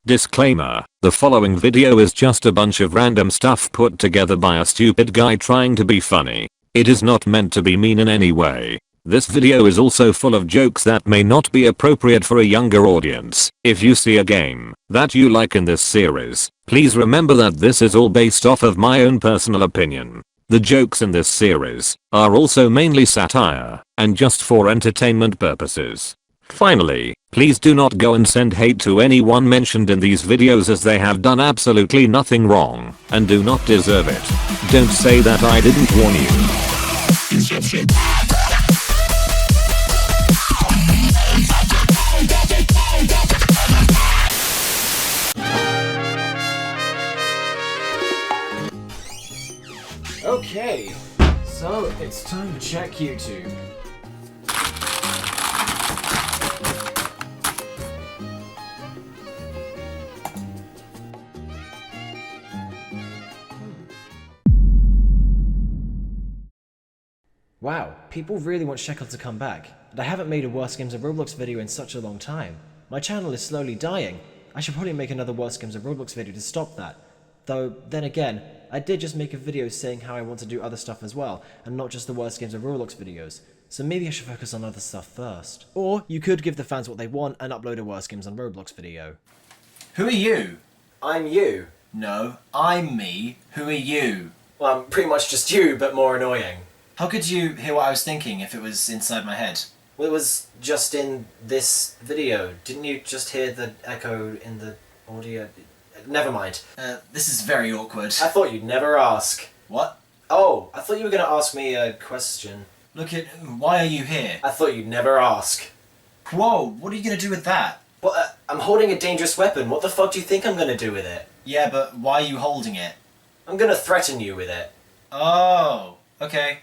Disclaimer, the following video is just a bunch of random stuff put together by a stupid guy trying to be funny. It is not meant to be mean in any way. This video is also full of jokes that may not be appropriate for a younger audience. If you see a game that you like in this series, please remember that this is all based off of my own personal opinion. The jokes in this series are also mainly satire and just for entertainment purposes. Finally, please do not go and send hate to anyone mentioned in these videos as they have done absolutely nothing wrong and do not deserve it. Don't say that I didn't warn you. Inception. Okay, so it's time to check YouTube. Wow, people really want Shekel to come back, and I haven't made a Worst Games of Roblox video in such a long time. My channel is slowly dying. I should probably make another Worst Games of Roblox video to stop that. Though, then again, I did just make a video saying how I want to do other stuff as well, and not just the Worst Games of Roblox videos, so maybe I should focus on other stuff first. Or, you could give the fans what they want and upload a Worst Games on Roblox video. Who are you? I'm you. No, I'm me. Who are you? Well, I'm pretty much just you, but more annoying. How could you hear what I was thinking if it was inside my head? Well, it was just in this video. Didn't you just hear the echo in the audio? Never mind. This is very awkward. I thought you'd never ask. What? Oh, I thought you were going to ask me a question. Why are you here? I thought you'd never ask. Whoa, what are you going to do with that? Well, I'm holding a dangerous weapon. What the fuck do you think I'm going to do with it? Yeah, but why are you holding it? I'm going to threaten you with it. Oh, okay.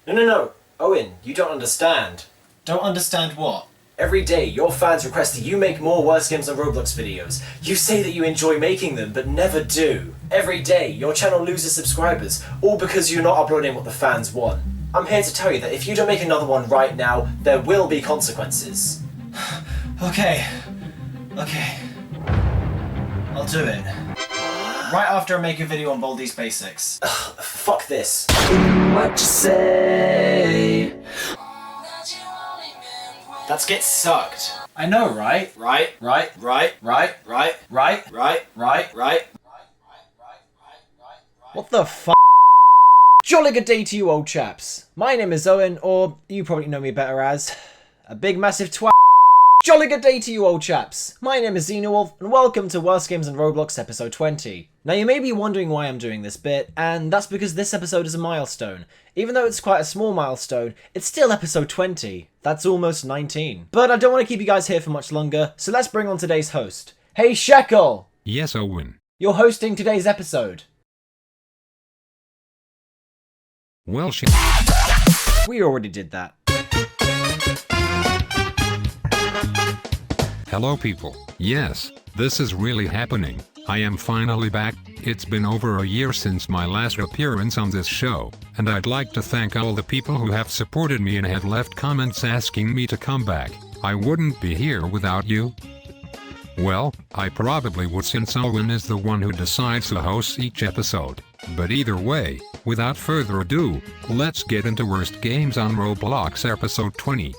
No. Owen, you don't understand. Don't understand what? Every day, your fans request that you make more Worst Games on Roblox videos. You say that you enjoy making them, but never do. Every day, your channel loses subscribers, all because you're not uploading what the fans want. I'm here to tell you that if you don't make another one right now, there will be consequences. Okay. I'll do it. Right after I make a video on Baldi's Basics. Fuck this. What you say? Let's get sucked. I know, right? Right. What the fuck? Jolly good day to you old chaps. My name is Owen, or you probably know me better as a big massive twat. Jolly good day to you old chaps. My name is Xenowolf, and welcome to Worst Games on Roblox episode 20. Now you may be wondering why I'm doing this bit, and that's because this episode is a milestone. Even though it's quite a small milestone, it's still episode 20. That's almost 19. But I don't want to keep you guys here for much longer, so let's bring on today's host. Hey Shekel! Yes, Owen. You're hosting today's episode. Well, We already did that. Hello people. Yes, this is really happening. I am finally back. It's been over a year since my last appearance on this show, and I'd like to thank all the people who have supported me and have left comments asking me to come back. I wouldn't be here without you. Well, I probably would since Owen is the one who decides who hosts each episode. But either way, without further ado, let's get into Worst Games on Roblox episode 20.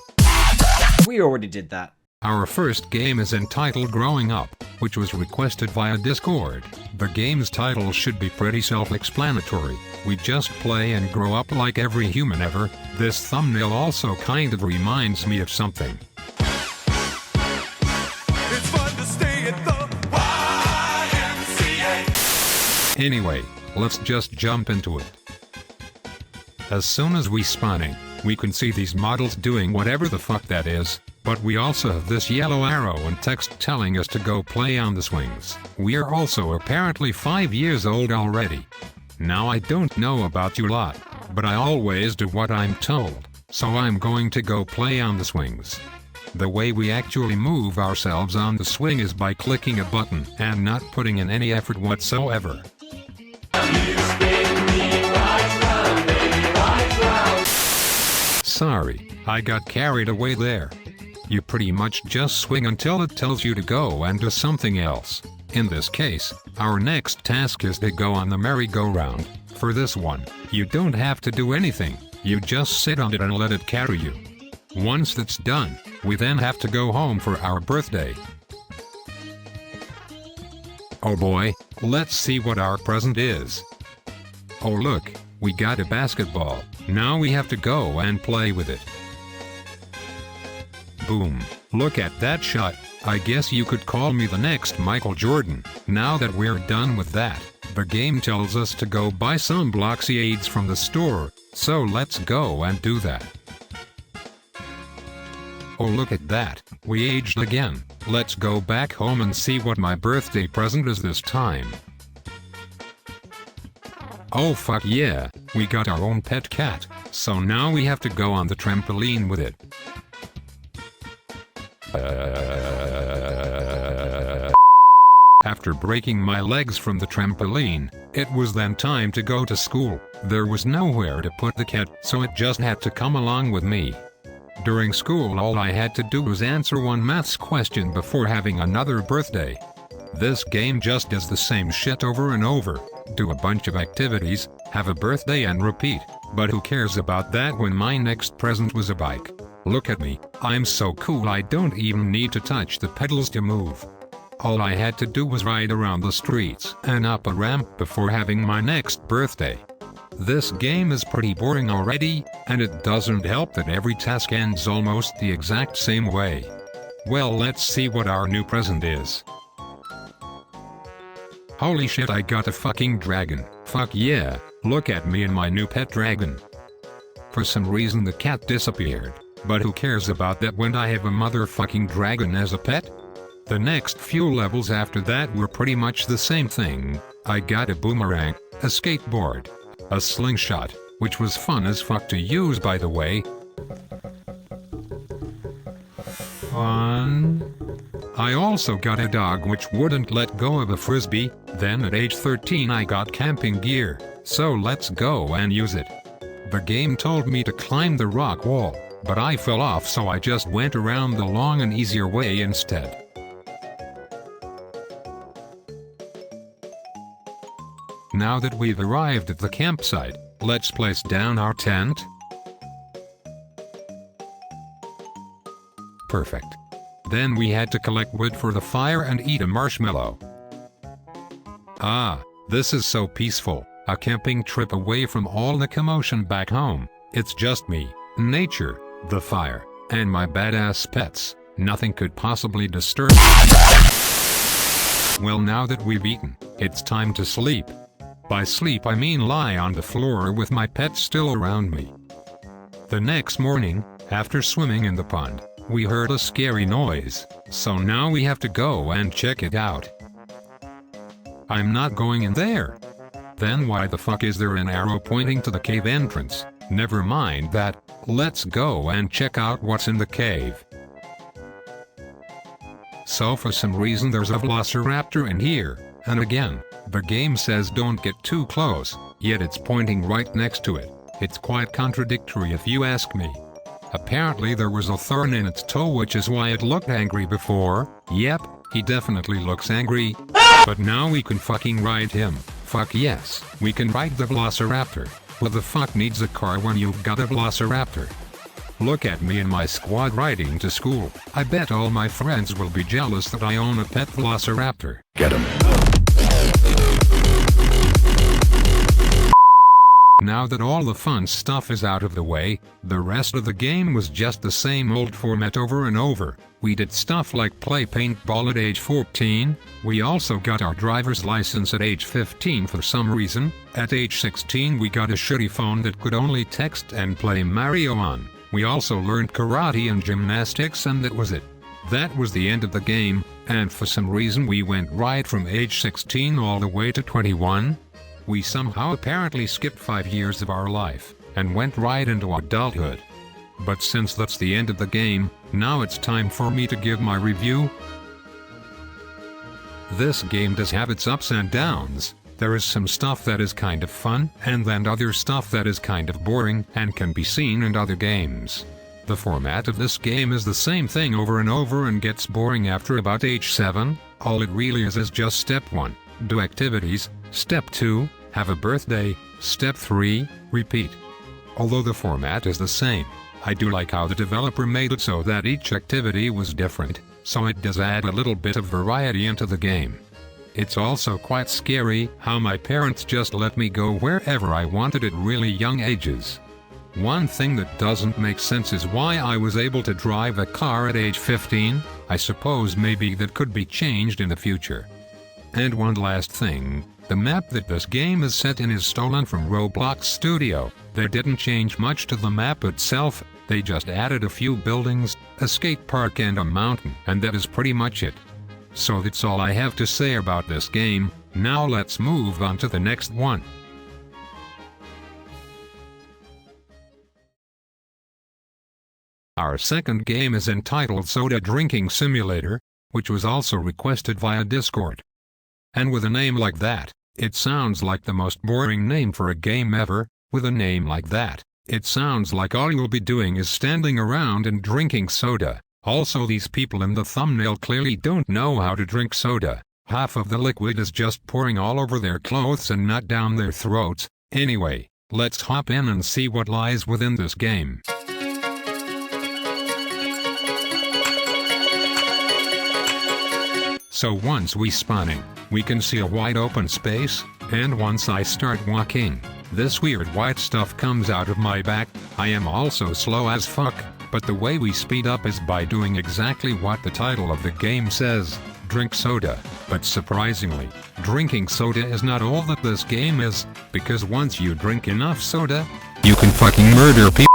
We already did that. Our first game is entitled Growing Up, which was requested via Discord. The game's title should be pretty self-explanatory. We just play and grow up like every human ever. This thumbnail also kind of reminds me of something. It's fun to stay at the YMCA. Anyway, let's just jump into it. As soon as we spawn in, we can see these models doing whatever the fuck that is. But we also have this yellow arrow and text telling us to go play on the swings. We are also apparently 5 years old already. Now I don't know about you lot, but I always do what I'm told, so I'm going to go play on the swings. The way we actually move ourselves on the swing is by clicking a button and not putting in any effort whatsoever. Sorry, I got carried away there. you pretty much just swing until it tells you to go and do something else. In this case, our next task is to go on the merry-go-round. For this one, you don't have to do anything, you just sit on it and let it carry you. Once that's done, we then have to go home for our birthday. Oh boy, let's see what our present is. Oh look, we got a basketball, now we have to go and play with it. Boom, look at that shot, I guess you could call me the next Michael Jordan. Now that we're done with that, the game tells us to go buy some Bloxiades from the store, so let's go and do that. Oh look at that, we aged again. Let's go back home and see what my birthday present is this time. Oh fuck yeah, we got our own pet cat, so now we have to go on the trampoline with it. After breaking my legs from the trampoline, it was then time to go to school. There was nowhere to put the cat, so it just had to come along with me. During school all I had to do was answer one maths question before having another birthday. This game just does the same shit over and over. Do a bunch of activities, have a birthday and repeat. But who cares about that when my next present was a bike? Look at me, I'm so cool I don't even need to touch the pedals to move. All I had to do was ride around the streets and up a ramp before having my next birthday. This game is pretty boring already, and it doesn't help that every task ends almost the exact same way. Well, let's see what our new present is. Holy shit, I got a fucking dragon. Fuck yeah, look at me and my new pet dragon. For some reason the cat disappeared, but who cares about that when I have a motherfucking dragon as a pet? The next few levels after that were pretty much the same thing. I got a boomerang, a skateboard, a slingshot, which was fun as fuck to use by the way. Fun. I also got a dog which wouldn't let go of a frisbee. Then at age 13 I got camping gear, so let's go and use it. The game told me to climb the rock wall, but I fell off, so I just went around the long and easier way instead. Now that we've arrived at the campsite, let's place down our tent. Perfect. Then we had to collect wood for the fire and eat a marshmallow. Ah, this is so peaceful, a camping trip away from all the commotion back home. It's just me, nature, the fire, and my badass pets. Nothing could possibly disturb me. Well, now that we've eaten, it's time to sleep. By sleep I mean lie on the floor with my pets still around me. The next morning, after swimming in the pond, we heard a scary noise, so now we have to go and check it out. I'm not going in there. Then why the fuck is there an arrow pointing to the cave entrance? Never mind that, let's go and check out what's in the cave. So for some reason there's a velociraptor in here, and again, the game says don't get too close, yet it's pointing right next to it. It's quite contradictory if you ask me. Apparently there was a thorn in its toe, which is why it looked angry before. Yep, he definitely looks angry. But now we can fucking ride him. Fuck yes, we can ride the velociraptor. Who the fuck needs a car when you've got a velociraptor? Look at me and my squad riding to school. I bet all my friends will be jealous that I own a pet velociraptor. Get him. Now that all the fun stuff is out of the way, the rest of the game was just the same old format over and over. We did stuff like play paintball at age 14, we also got our driver's license at age 15 for some reason. At age 16 we got a shitty phone that could only text and play Mario on. We also learned karate and gymnastics, and that was it. That was the end of the game, and for some reason we went right from age 16 all the way to 21. We somehow apparently skipped 5 years of our life, and went right into adulthood. But since that's the end of the game, now it's time for me to give my review. This game does have its ups and downs. There is some stuff that is kind of fun, and then other stuff that is kind of boring and can be seen in other games. The format of this game is the same thing over and over and gets boring after about age 7. All it really is just step 1, do activities, step 2, have a birthday, step 3, repeat. Although the format is the same, I do like how the developer made it so that each activity was different, so it does add a little bit of variety into the game. It's also quite scary how my parents just let me go wherever I wanted at really young ages. One thing that doesn't make sense is why I was able to drive a car at age 15, I suppose maybe that could be changed in the future. And one last thing, the map that this game is set in is stolen from Roblox Studio. They didn't change much to the map itself, they just added a few buildings, a skate park and a mountain, and that is pretty much it. So that's all I have to say about this game. Now let's move on to the next one. Our second game is entitled Soda Drinking Simulator, which was also requested via Discord. And with a name like that, it sounds like the most boring name for a game ever. With a name like that, it sounds like all you'll be doing is standing around and drinking soda. Also, these people in the thumbnail clearly don't know how to drink soda. Half of the liquid is just pouring all over their clothes and not down their throats. Anyway, let's hop in and see what lies within this game. So once we spawning, we can see a wide open space, and once I start walking, this weird white stuff comes out of my back. I am also slow as fuck, but the way we speed up is by doing exactly what the title of the game says, drink soda. But surprisingly, drinking soda is not all that this game is, because once you drink enough soda, you can fucking murder people.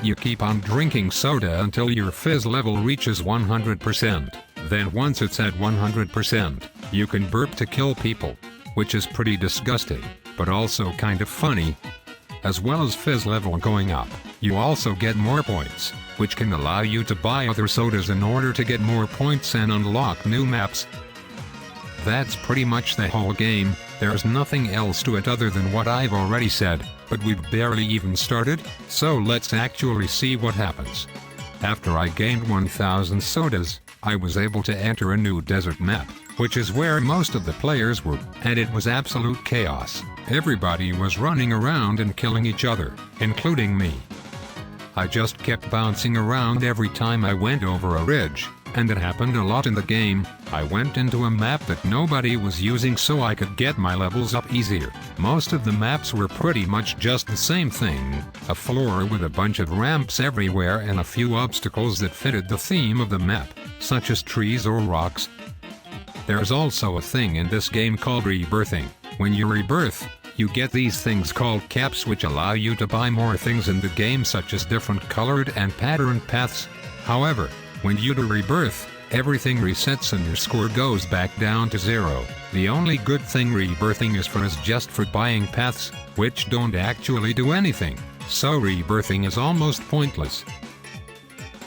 You keep on drinking soda until your fizz level reaches 100%. Then once it's at 100%, you can burp to kill people, which is pretty disgusting, but also kind of funny. As well as fizz level going up, you also get more points, which can allow you to buy other sodas in order to get more points and unlock new maps. That's pretty much the whole game. There's nothing else to it other than what I've already said, but we've barely even started, so let's actually see what happens. After I gained 1000 sodas, I was able to enter a new desert map, which is where most of the players were, and it was absolute chaos. Everybody was running around and killing each other, including me. I just kept bouncing around every time I went over a ridge, and it happened a lot in the game. I went into a map that nobody was using so I could get my levels up easier. Most of the maps were pretty much just the same thing, a floor with a bunch of ramps everywhere and a few obstacles that fitted the theme of the map, such as trees or rocks. There's also a thing in this game called rebirthing. When you rebirth, you get these things called caps which allow you to buy more things in the game such as different colored and patterned paths. However, when you do rebirth, everything resets and your score goes back down to 0. The only good thing rebirthing is just for buying paths, which don't actually do anything, so rebirthing is almost pointless.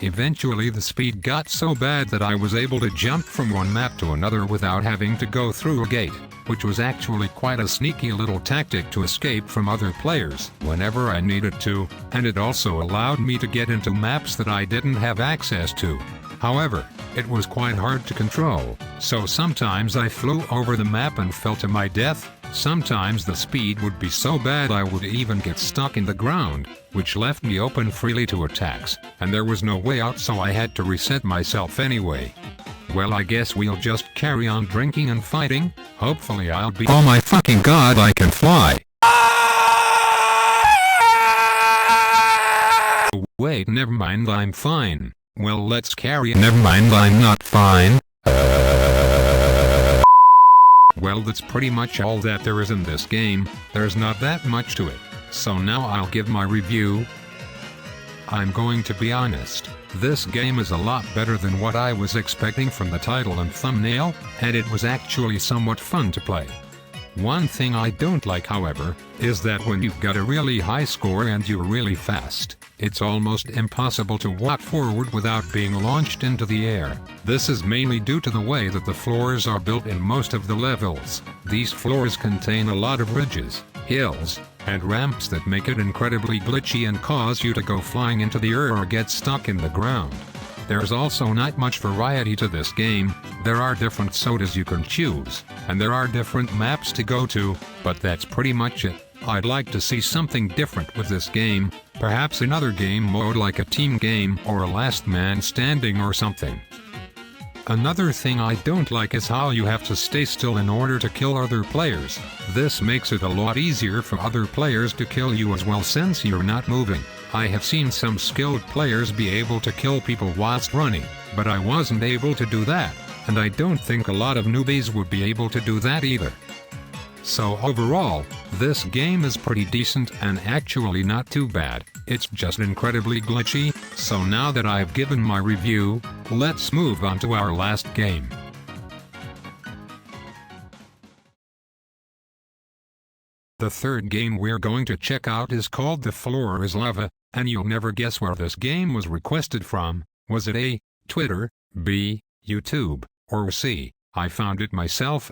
Eventually the speed got so bad that I was able to jump from one map to another without having to go through a gate, which was actually quite a sneaky little tactic to escape from other players whenever I needed to, and it also allowed me to get into maps that I didn't have access to. However, it was quite hard to control, so sometimes I flew over the map and fell to my death. Sometimes the speed would be so bad I would even get stuck in the ground, which left me open freely to attacks, and there was no way out so I had to reset myself anyway. Well, I guess we'll just carry on drinking and fighting. Hopefully I'll be— Oh my fucking god, I can fly! Wait, never mind, I'm fine. Well, let's carry— Never mind, I'm not fine. Well, that's pretty much all that there is in this game. There's not that much to it. So now I'll give my review. I'm going to be honest, this game is a lot better than what I was expecting from the title and thumbnail, and it was actually somewhat fun to play. One thing I don't like, however, is that when you've got a really high score and you're really fast, it's almost impossible to walk forward without being launched into the air. This is mainly due to the way that the floors are built in most of the levels. These floors contain a lot of ridges, hills, and ramps that make it incredibly glitchy and cause you to go flying into the air or get stuck in the ground. There's also not much variety to this game. There are different sodas you can choose, and there are different maps to go to, but that's pretty much it. I'd like to see something different with this game, perhaps another game mode like a team game or a last man standing or something. Another thing I don't like is how you have to stay still in order to kill other players. This makes it a lot easier for other players to kill you as well since you're not moving. I have seen some skilled players be able to kill people whilst running, but I wasn't able to do that, and I don't think a lot of newbies would be able to do that either. So overall, this game is pretty decent and actually not too bad. It's just incredibly glitchy, so now that I've given my review, let's move on to our last game. The third game we're going to check out is called The Floor is Lava, and you'll never guess where this game was requested from. Was it A, Twitter, B, YouTube, or C, I found it myself?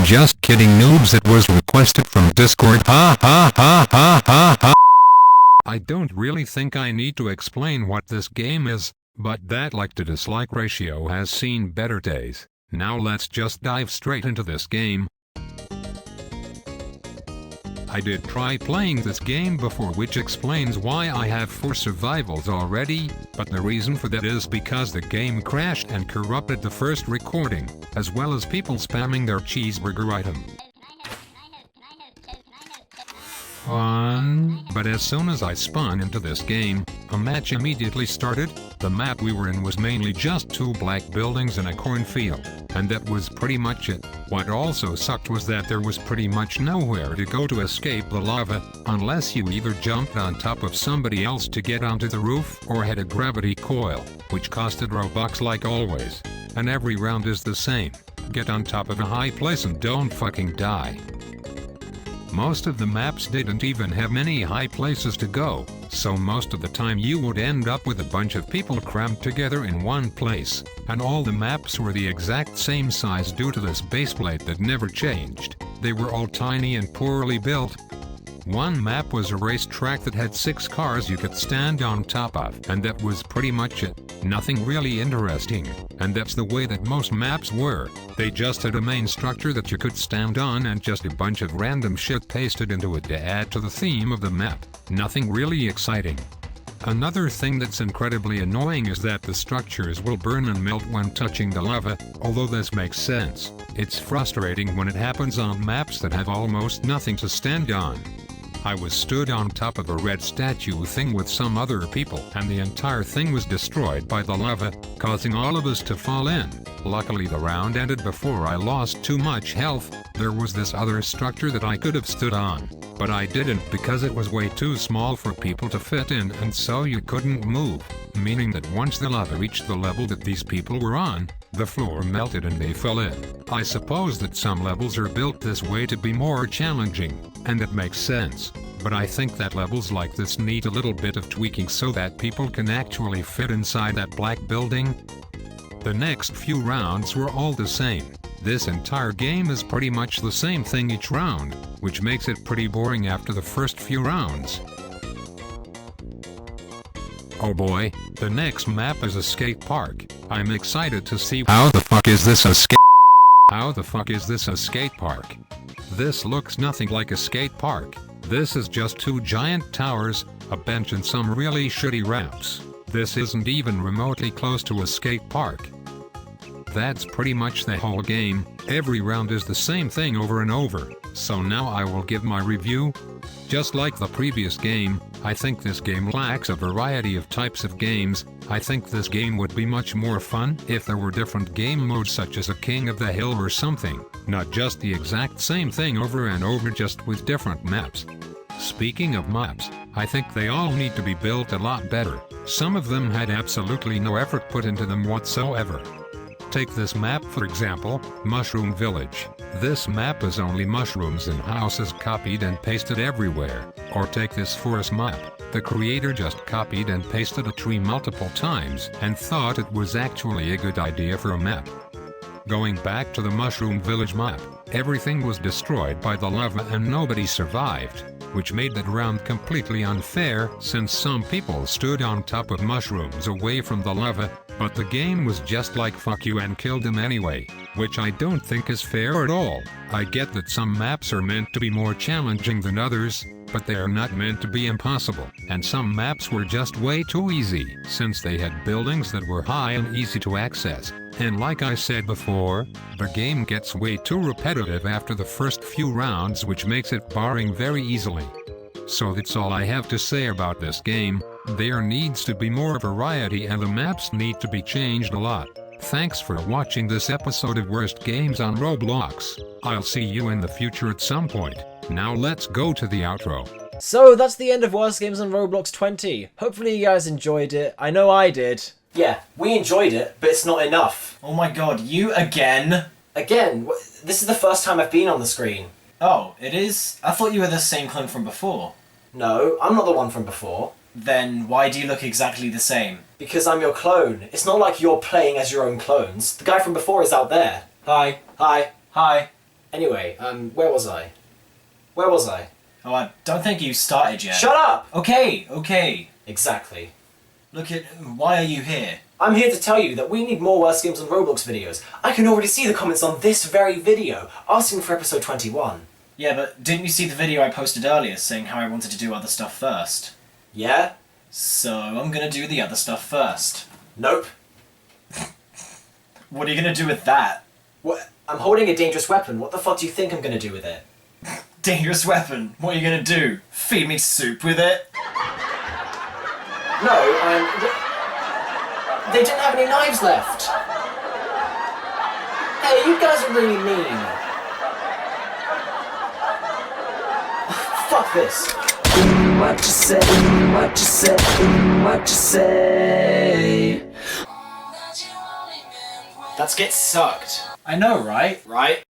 Just kidding, noobs, it was requested from Discord. Ha ha ha ha ha ha. I don't really think I need to explain what this game is, but that like to dislike ratio has seen better days. Now let's just dive straight into this game. I did try playing this game before, which explains why I have 4 survivals already, but the reason for that is because the game crashed and corrupted the first recording, as well as people spamming their cheeseburger item. Fun. But as soon as I spun into this game, a match immediately started. The map we were in was mainly just 2 black buildings and a cornfield, and that was pretty much it. What also sucked was that there was pretty much nowhere to go to escape the lava, unless you either jumped on top of somebody else to get onto the roof or had a gravity coil, which costed Robux like always. And every round is the same. Get on top of a high place and don't fucking die. Most of the maps didn't even have many high places to go, so most of the time you would end up with a bunch of people crammed together in one place, and all the maps were the exact same size due to this baseplate that never changed. They were all tiny and poorly built. One map was a racetrack that had 6 cars you could stand on top of, and that was pretty much it. Nothing really interesting, and that's the way that most maps were. They just had a main structure that you could stand on and just a bunch of random shit pasted into it to add to the theme of the map. Nothing really exciting. Another thing that's incredibly annoying is that the structures will burn and melt when touching the lava, although this makes sense. It's frustrating when it happens on maps that have almost nothing to stand on. I was stood on top of a red statue thing with some other people, and the entire thing was destroyed by the lava, causing all of us to fall in. Luckily the round ended before I lost too much health. There was this other structure that I could have stood on, but I didn't because it was way too small for people to fit in, and so you couldn't move, meaning that once the lava reached the level that these people were on, the floor melted and they fell in. I suppose that some levels are built this way to be more challenging, and it makes sense, but I think that levels like this need a little bit of tweaking so that people can actually fit inside that black building. The next few rounds were all the same. This entire game is pretty much the same thing each round, which makes it pretty boring after the first few rounds. Oh boy, the next map is a skate park. I'm excited to see how the fuck is this a skate park? This looks nothing like a skate park. This is just 2 giant towers, a bench and some really shitty ramps. This isn't even remotely close to a skate park. That's pretty much the whole game. Every round is the same thing over and over. So now I will give my review. Just like the previous game, I think this game lacks a variety of types of games. I think this game would be much more fun if there were different game modes such as a King of the Hill or something, not just the exact same thing over and over just with different maps. Speaking of maps, I think they all need to be built a lot better. Some of them had absolutely no effort put into them whatsoever. Take this map for example, Mushroom Village. This map is only mushrooms and houses copied and pasted everywhere. Or take this forest map. The creator just copied and pasted a tree multiple times and thought it was actually a good idea for a map. Going back to the Mushroom Village map, everything was destroyed by the lava and nobody survived, which made that round completely unfair since some people stood on top of mushrooms away from the lava, but the game was just like fuck you and killed them anyway, which I don't think is fair at all. I get that some maps are meant to be more challenging than others, but they are not meant to be impossible, and some maps were just way too easy since they had buildings that were high and easy to access. And like I said before, the game gets way too repetitive after the first few rounds, which makes it boring very easily. So that's all I have to say about this game. There needs to be more variety and the maps need to be changed a lot. Thanks for watching this episode of Worst Games on Roblox. I'll see you in the future at some point. Now let's go to the outro. So that's the end of Worst Games on Roblox 20. Hopefully you guys enjoyed it. I know I did. Yeah, we enjoyed it, but it's not enough. Oh my god, you again? Again? This is the first time I've been on the screen. Oh, it is? I thought you were the same clone from before. No, I'm not the one from before. Then why do you look exactly the same? Because I'm your clone. It's not like you're playing as your own clones. The guy from before is out there. Hi. Hi. Hi. Anyway, where was I? Where was I? Oh, I don't think you started yet. Shut up! Okay. Exactly. Look at... why are you here? I'm here to tell you that we need more Worst Games on Roblox videos. I can already see the comments on this very video, asking for episode 21. Yeah, but didn't you see the video I posted earlier saying how I wanted to do other stuff first? Yeah? So I'm gonna do the other stuff first. Nope. What are you gonna do with that? What? I'm holding a dangerous weapon. What the fuck do you think I'm gonna do with it? Dangerous weapon? What are you gonna do? Feed me soup with it? No, they didn't have any knives left. Hey, you guys are really mean. Fuck this. What you say, what you say, what you say. That's get sucked. I know, right? Right?